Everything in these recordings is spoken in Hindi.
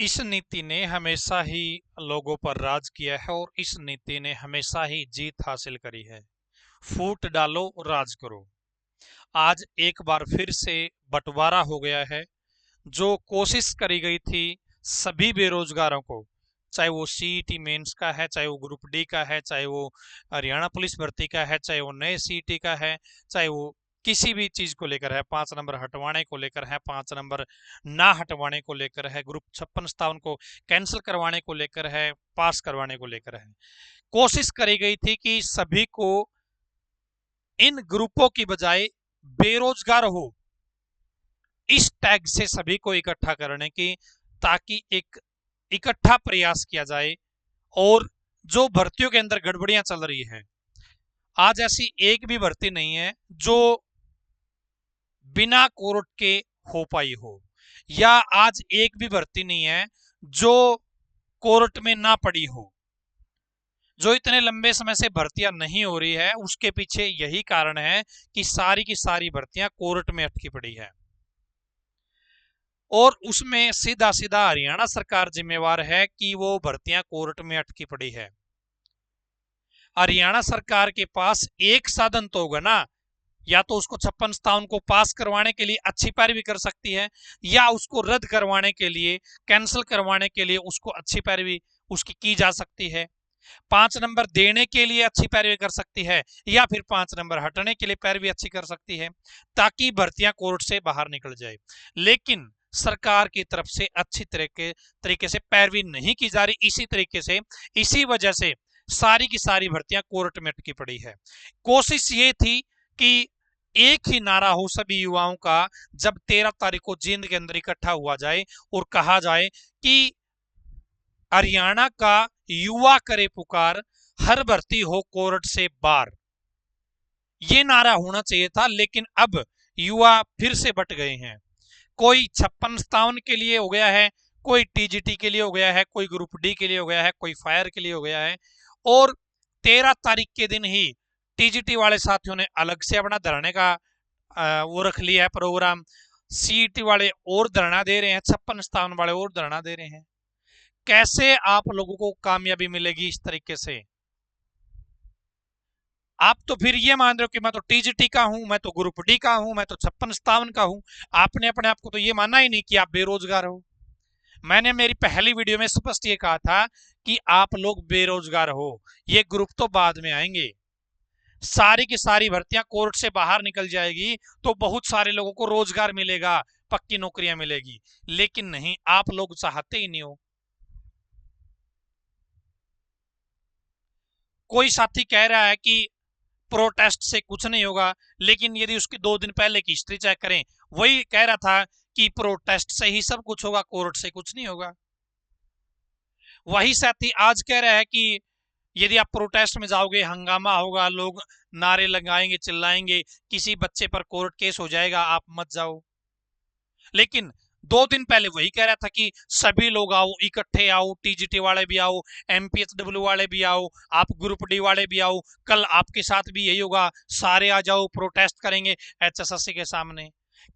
इस नीति ने हमेशा ही लोगों पर राज किया है और इस नीति ने हमेशा ही जीत हासिल करी है। फूट डालो, राज करो। आज एक बार फिर से बंटवारा हो गया है। जो कोशिश करी गई थी सभी बेरोजगारों को, चाहे वो सीईटी मेंस का है, चाहे वो ग्रुप डी का है, चाहे वो हरियाणा पुलिस भर्ती का है, चाहे वो नए सीईटी का है, चाहे वो किसी भी चीज को लेकर है, 5 नंबर हटवाने को लेकर है, 5 नंबर ना हटवाने को लेकर है, ग्रुप 56-57 को कैंसिल करवाने को लेकर है, पास करवाने को लेकर है। कोशिश करी गई थी कि सभी को इन ग्रुपों की बजाय बेरोजगार हो इस टैग से सभी को इकट्ठा करने की, ताकि एक इकट्ठा प्रयास किया जाए। और जो भर्तियों के अंदर गड़बड़ियां चल रही है, आज ऐसी एक भी भर्ती नहीं है जो बिना कोर्ट के हो पाई हो, या आज एक भी भर्ती नहीं है जो कोर्ट में ना पड़ी हो। जो इतने लंबे समय से भर्तियां नहीं हो रही है उसके पीछे यही कारण है कि सारी की सारी भर्तियां कोर्ट में अटकी पड़ी है। और उसमें सीधा सीधा हरियाणा सरकार जिम्मेवार है कि वो भर्तियां कोर्ट में अटकी पड़ी है। हरियाणा सरकार के पास एक साधन तो होगा ना, या तो उसको 56-57 को पास करवाने के लिए अच्छी पैरवी कर सकती है, या उसको रद्द करवाने के लिए, कैंसिल करवाने के लिए उसको अच्छी पैरवी उसकी की जा सकती है। 5 नंबर देने के लिए अच्छी पैरवी कर सकती है, या फिर 5 नंबर हटने के लिए पैरवी अच्छी कर सकती है, ताकि भर्तियां कोर्ट से बाहर निकल जाए। लेकिन सरकार की तरफ से अच्छी तरीके से पैरवी नहीं की जा रही। इसी तरीके से, इसी वजह से सारी की सारी भर्तियां कोर्ट में अटकी पड़ी है। कोशिश ये थी कि एक ही नारा हो सभी युवाओं का, जब 13 तारीख को जींद के अंदर इकट्ठा हुआ जाए और कहा जाए कि हरियाणा का युवा करे पुकार, हर भर्ती हो कोर्ट से बाहर। ये नारा होना चाहिए था, लेकिन अब युवा फिर से बट गए हैं। कोई 56-57 के लिए हो गया है, कोई टीजीटी के लिए हो गया है, कोई ग्रुप डी के लिए हो गया है, कोई फायर के लिए हो गया है। और 13 तारीख के दिन ही टीजीटी वाले साथियों ने अलग से अपना धरने का वो रख लिया है प्रोग्राम। सीईटी वाले और धरना दे रहे हैं, 56-57 वाले और धरना दे रहे हैं। कैसे आप लोगों को कामयाबी मिलेगी इस तरीके से? आप तो फिर ये मान रहे हो कि मैं तो टीजीटी का हूं, मैं तो ग्रुप डी का हूं, मैं तो 56-57 का हूं। आपने अपने आप को तो ये माना ही नहीं कि आप बेरोजगार हो। मैंने मेरी पहली वीडियो में स्पष्ट ये कहा था कि आप लोग बेरोजगार हो, ये ग्रुप तो बाद में आएंगे। सारी की सारी भर्तियां कोर्ट से बाहर निकल जाएगी तो बहुत सारे लोगों को रोजगार मिलेगा, पक्की नौकरियां मिलेगी। लेकिन नहीं, आप लोग चाहते ही नहीं हो। कोई साथी कह रहा है कि प्रोटेस्ट से कुछ नहीं होगा, लेकिन यदि उसकी 2 दिन पहले की हिस्ट्री चेक करें, वही कह रहा था कि प्रोटेस्ट से ही सब कुछ होगा, कोर्ट से कुछ नहीं होगा। वही साथी आज कह रहा है कि यदि आप प्रोटेस्ट में जाओगे हंगामा होगा, लोग नारे लगाएंगे, चिल्लाएंगे, किसी बच्चे पर कोर्ट केस हो जाएगा, आप मत जाओ। लेकिन 2 दिन पहले वही कह रहा था कि सभी लोग आओ, इकट्ठे आओ, टीजीटी वाले भी आओ, एमपीएचडब्ल्यू वाले भी आओ, आप ग्रुप डी वाले भी आओ, कल आपके साथ भी यही होगा, सारे आ जाओ, प्रोटेस्ट करेंगे एचएसएससी के सामने।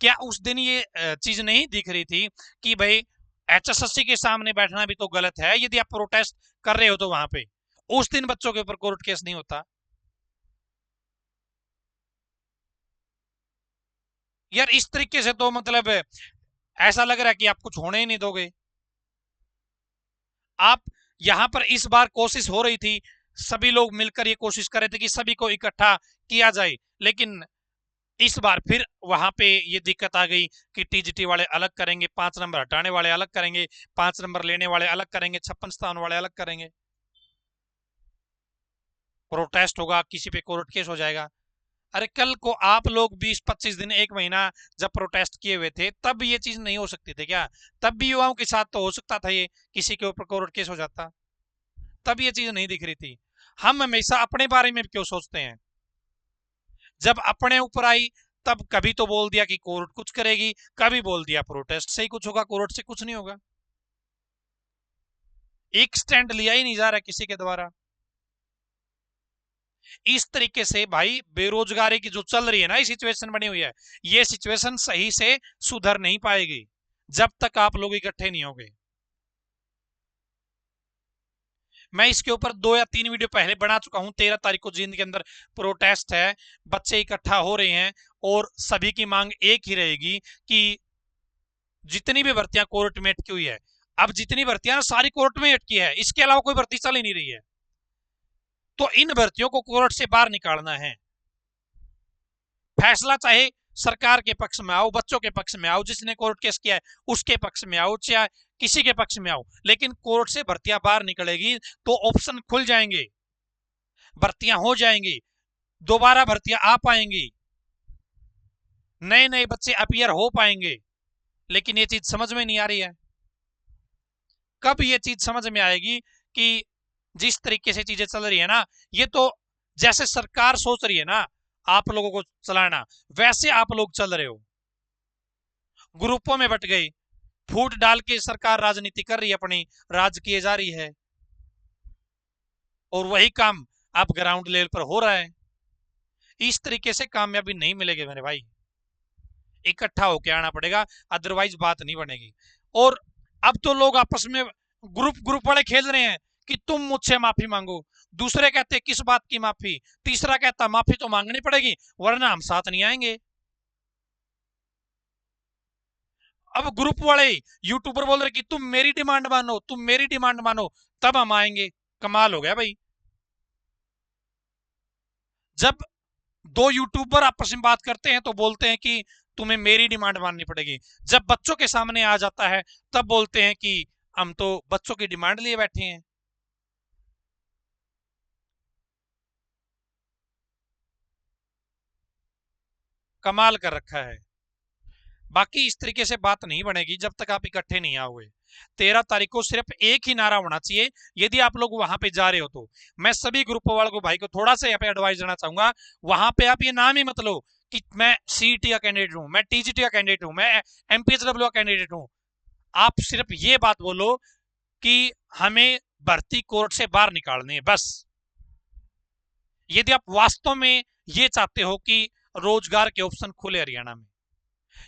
क्या उस दिन ये चीज नहीं दिख रही थी कि भाई एचएसएससी के सामने बैठना भी तो गलत है, यदि आप प्रोटेस्ट कर रहे हो तो वहां पे उस दिन बच्चों के ऊपर कोर्ट केस नहीं होता? यार इस तरीके से तो मतलब ऐसा लग रहा है कि आप कुछ होने ही नहीं दोगे। आप यहां पर इस बार कोशिश हो रही थी, सभी लोग मिलकर ये कोशिश कर रहे थे कि सभी को इकट्ठा किया जाए, लेकिन इस बार फिर वहां पे ये दिक्कत आ गई कि टीजीटी वाले अलग करेंगे, 5 नंबर हटाने वाले अलग करेंगे, 5 नंबर लेने वाले अलग करेंगे, 56-57 वाले अलग करेंगे। प्रोटेस्ट होगा, किसी पे कोर्ट केस हो जाएगा। अरे कल को आप लोग 20-25 दिन, 1 महीना जब प्रोटेस्ट किए हुए थे, तब ये चीज नहीं हो सकती थी क्या? तब भी युवाओं के साथ तो हो सकता था ये, किसी के ऊपर कोर्ट केस हो जाता, तब ये चीज नहीं दिख रही थी। हम हमेशा अपने बारे में क्यों सोचते हैं? जब अपने ऊपर आई तब कभी तो बोल दिया कि कोर्ट कुछ करेगी, कभी बोल दिया प्रोटेस्ट से ही कुछ होगा, कोर्ट से कुछ नहीं होगा। एक स्टैंड लिया ही नहीं जा रहा किसी के द्वारा। इस तरीके से भाई बेरोजगारी की जो चल रही है ना, ये सिचुएशन बनी हुई है, ये सिचुएशन सही से सुधर नहीं पाएगी जब तक आप लोग इकट्ठे नहीं होंगे। मैं इसके ऊपर 2 या 3 वीडियो पहले बना चुका हूं। 13 तारीख को जींद के अंदर प्रोटेस्ट है, बच्चे इकट्ठा हो रहे हैं और सभी की मांग एक ही रहेगी कि जितनी भी भर्तियां कोर्ट में अटकी हुई है, अब जितनी भर्तियां सारी कोर्ट में अटकी है, इसके अलावा कोई भर्ती चल ही नहीं रही है, तो इन भर्तियों को कोर्ट से बाहर निकालना है। फैसला चाहे सरकार के पक्ष में आओ, बच्चों के पक्ष में आओ, जिसने कोर्ट केस किया है उसके पक्ष में आओ, चाहे किसी के पक्ष में आओ, लेकिन कोर्ट से भर्तियां बाहर निकलेगी तो ऑप्शन खुल जाएंगे, भर्तियां हो जाएंगी, दोबारा भर्तियां आ पाएंगी, नए नए बच्चे अपीयर हो पाएंगे। लेकिन ये चीज समझ में नहीं आ रही है। कब ये चीज समझ में आएगी कि जिस तरीके से चीजें चल रही है ना, ये तो जैसे सरकार सोच रही है ना आप लोगों को चलाना, वैसे आप लोग चल रहे हो, ग्रुपों में बट गए, फूट डाल के सरकार राजनीति कर रही है, अपनी राज किए जा रही है, और वही काम आप ग्राउंड लेवल पर हो रहा है। इस तरीके से कामयाबी नहीं मिलेगी मेरे भाई, इकट्ठा होके आना पड़ेगा, अदरवाइज बात नहीं बनेगी। और अब तो लोग आपस में ग्रुप ग्रुप वाले खेल रहे हैं कि तुम मुझसे माफी मांगो, दूसरे कहते किस बात की माफी, तीसरा कहता माफी तो मांगनी पड़ेगी वरना हम साथ नहीं आएंगे। अब ग्रुप वाले यूट्यूबर बोल रहे कि तुम मेरी डिमांड मानो, तुम मेरी डिमांड मानो तब हम आएंगे। कमाल हो गया भाई। जब दो यूट्यूबर आपस में बात करते हैं तो बोलते हैं कि तुम्हें मेरी डिमांड माननी पड़ेगी, जब बच्चों के सामने आ जाता है तब बोलते हैं कि हम तो बच्चों की डिमांड लिए बैठे हैं। कमाल कर रखा है। बाकी इस तरीके से बात नहीं बनेगी जब तक आप इकट्ठे नहीं आओगे। 13 तारीख को सिर्फ एक ही नारा होना चाहिए। यदि आप लोग वहां पे जा रहे हो तो मैं सभी ग्रुप वालों को भाई को थोड़ा सा यहाँ पे एडवाइस देना चाहूंगा, वहां पे आप ये नाम ही मत लो कि मैं सीईटी का कैंडिडेट हूं, मैं टीजीटी का कैंडिडेट हूं, मैं एमपीएचडब्ल्यू का कैंडिडेट हूं। आप सिर्फ ये बात बोलो कि हमें भर्ती कोर्ट से बाहर निकालनी है, बस। यदि आप वास्तव में ये चाहते हो कि रोजगार के ऑप्शन खुले हरियाणा में,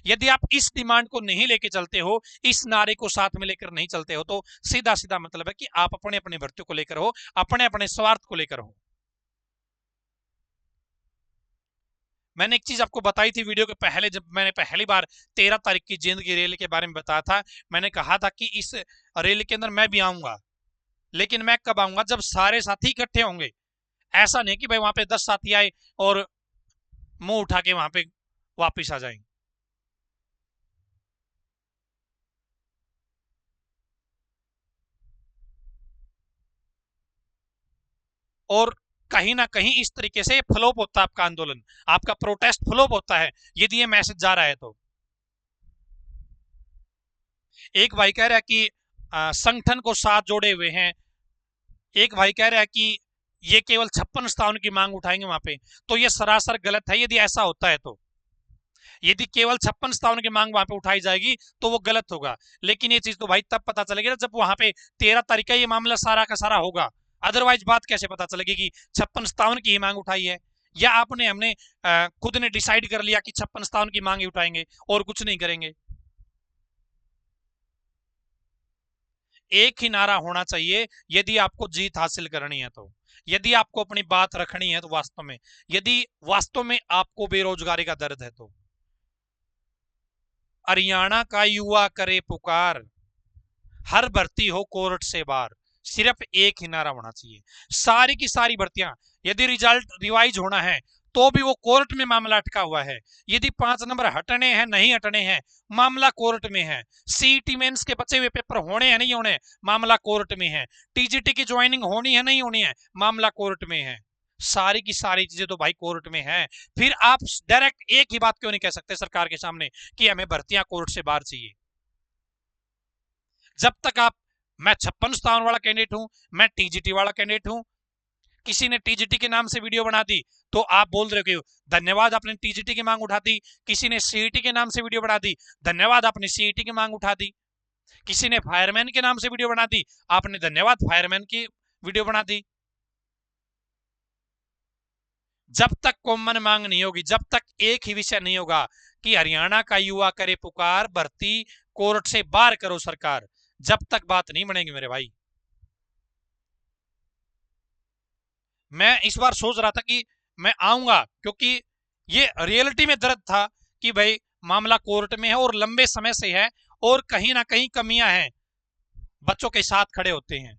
यदि आप इस डिमांड को नहीं लेके चलते हो, इस नारे को साथ में लेकर नहीं चलते हो, तो सीधा सीधा मतलब है कि आप अपने अपने भर्तियों को लेकर हो, अपने अपने स्वार्थ को लेकर हो। मैंने एक चीज आपको बताई थी वीडियो के पहले, जब मैंने पहली बार 13 तारीख की जींद की रैली के बारे में बताया था, मैंने कहा था कि इस रैली के अंदर मैं भी आऊंगा, लेकिन मैं कब आऊंगा जब सारे साथी इकट्ठे होंगे। ऐसा नहीं कि भाई वहां पे 10 साथी आए और मुंह उठा के वहां पे वापिस आ जाए। और कहीं ना कहीं इस तरीके से फ्लॉप होता है आपका आंदोलन, आपका प्रोटेस्ट फ्लॉप होता है यदि ये मैसेज जा रहा है तो। एक भाई कह रहा है कि संगठन को साथ जोड़े हुए हैं, एक भाई कह रहा है कि ये केवल 56 की मांग उठाएंगे वहां पे, तो ये सरासर गलत है। यदि ऐसा होता है तो, यदि केवल 56 की मांग वहां पे उठाई जाएगी तो वो गलत होगा। लेकिन ये चीज तो भाई तब पता चलेगी ना जब वहां पे 13 तारीख का ये मामला सारा का सारा होगा। अदरवाइज बात कैसे पता चलेगी कि 56 की ही मांग उठाई है, या आपने हमने खुद ने डिसाइड कर लिया कि 56 की मांग ही उठाएंगे और कुछ नहीं करेंगे। एक ही नारा होना चाहिए यदि आपको जीत हासिल करनी है तो, यदि आपको अपनी बात रखनी है तो, वास्तव में यदि वास्तव में आपको बेरोजगारी का दर्द है तो। हरियाणा का युवा करे पुकार, हर भर्ती हो कोर्ट से बाहर, सिर्फ एक ही नारा होना चाहिए। सारी की सारी भर्तियां, यदि रिजल्ट रिवाइज होना है तो भी वो कोर्ट में मामला अटका हुआ है। यदि 5 नंबर हटने हैं नहीं हटने हैं, मामला कोर्ट में है। सीईटी मेंस के बचे हुए पेपर होने हैं नहीं होने, मामला कोर्ट में है। टीजीटी की ज्वाइनिंग होनी है नहीं होनी है, मामला कोर्ट में है। सारी की सारी चीजें तो भाई कोर्ट में है। फिर आप डायरेक्ट एक ही बात क्यों नहीं कह सकते सरकार के सामने कि हमें भर्तियां कोर्ट से बाहर चाहिए? जब तक आप, मैं 56 वाला कैंडिडेट हूं, मैं टीजीटी वाला कैंडिडेट हूं, किसी ने टीजीटी के नाम से वीडियो बना दी तो आप बोल रहे हो धन्यवाद आपने टीजीटी की मांग उठा दी। किसी ने सीईटी के नाम से वीडियो बना दी, धन्यवाद आपने सीईटी की मांग उठा दी। किसी ने फायरमैन के नाम से वीडियो बना दी, आपने धन्यवाद फायरमैन की वीडियो बना दी। जब तक कॉमन मांग नहीं होगी, जब तक एक ही विषय नहीं होगा कि हरियाणा का युवा करे पुकार, भर्ती कोर्ट से बाहर करो सरकार, जब तक बात नहीं बनेगी मेरे भाई। मैं इस बार सोच रहा था कि मैं आऊंगा, क्योंकि ये रियलिटी में दर्द था कि भाई मामला कोर्ट में है और लंबे समय से है और कहीं ना कहीं कमियां हैं, बच्चों के साथ खड़े होते हैं।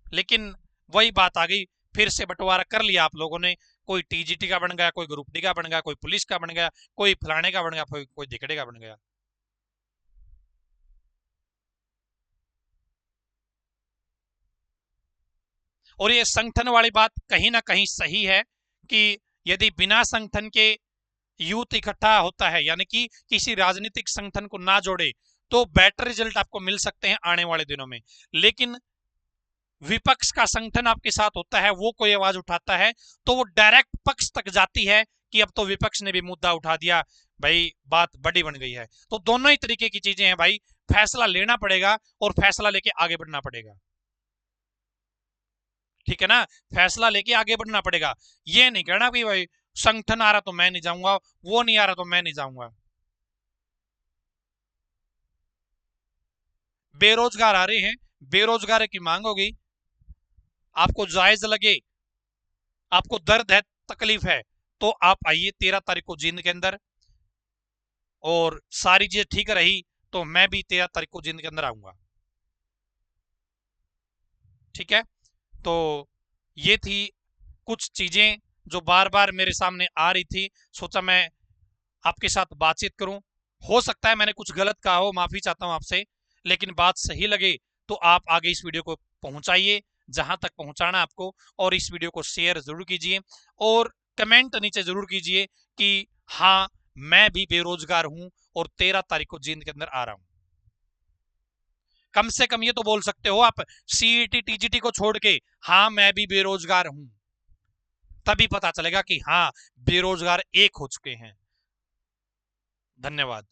लेकिन वही बात आ गई, फिर से बंटवारा कर लिया आप लोगों ने, कोई टीजीटी का बन गया, कोई ग्रुप डी का बन गया, कोई पुलिस का बन गया, कोई फलाने का बन गया, कोई दिकड़े का बन गया। और ये संगठन वाली बात कहीं ना कहीं सही है कि यदि बिना संगठन के यूथ इकट्ठा होता है, यानी कि किसी राजनीतिक संगठन को ना जोड़े, तो बेटर रिजल्ट आपको मिल सकते हैं आने वाले दिनों में। लेकिन विपक्ष का संगठन आपके साथ होता है, वो कोई आवाज उठाता है तो वो डायरेक्ट पक्ष तक जाती है कि अब तो विपक्ष ने भी मुद्दा उठा दिया, भाई बात बड़ी बन गई है। तो दोनों ही तरीके की चीजें हैं भाई, फैसला लेना पड़ेगा और फैसला लेके आगे बढ़ना पड़ेगा। ठीक है ना, फैसला लेके आगे बढ़ना पड़ेगा। ये नहीं कहना कि भाई संगठन आ रहा तो मैं नहीं जाऊंगा, वो नहीं आ रहा तो मैं नहीं जाऊंगा। बेरोजगार आ रहे हैं, बेरोजगार की मांग होगी, आपको जायज लगे, आपको दर्द है, तकलीफ है, तो आप आइए 13 तारीख को जींद के अंदर, और सारी चीजें ठीक रही तो मैं भी 13 तारीख को जींद के अंदर आऊंगा। ठीक है, तो ये थी कुछ चीजें जो बार बार मेरे सामने आ रही थी, सोचा मैं आपके साथ बातचीत करूं। हो सकता है मैंने कुछ गलत कहा हो, माफी चाहता हूं आपसे, लेकिन बात सही लगे तो आप आगे इस वीडियो को पहुंचाइए जहां तक पहुंचाना आपको, और इस वीडियो को शेयर जरूर कीजिए और कमेंट नीचे जरूर कीजिए कि हाँ मैं भी बेरोजगार हूं और 13 तारीख को जींद के अंदर आ रहा हूं। कम से कम ये तो बोल सकते हो आप सीईटी टीजीटी को छोड़ के, हाँ मैं भी बेरोजगार हूं, तभी पता चलेगा कि हाँ बेरोजगार एक हो चुके हैं। धन्यवाद।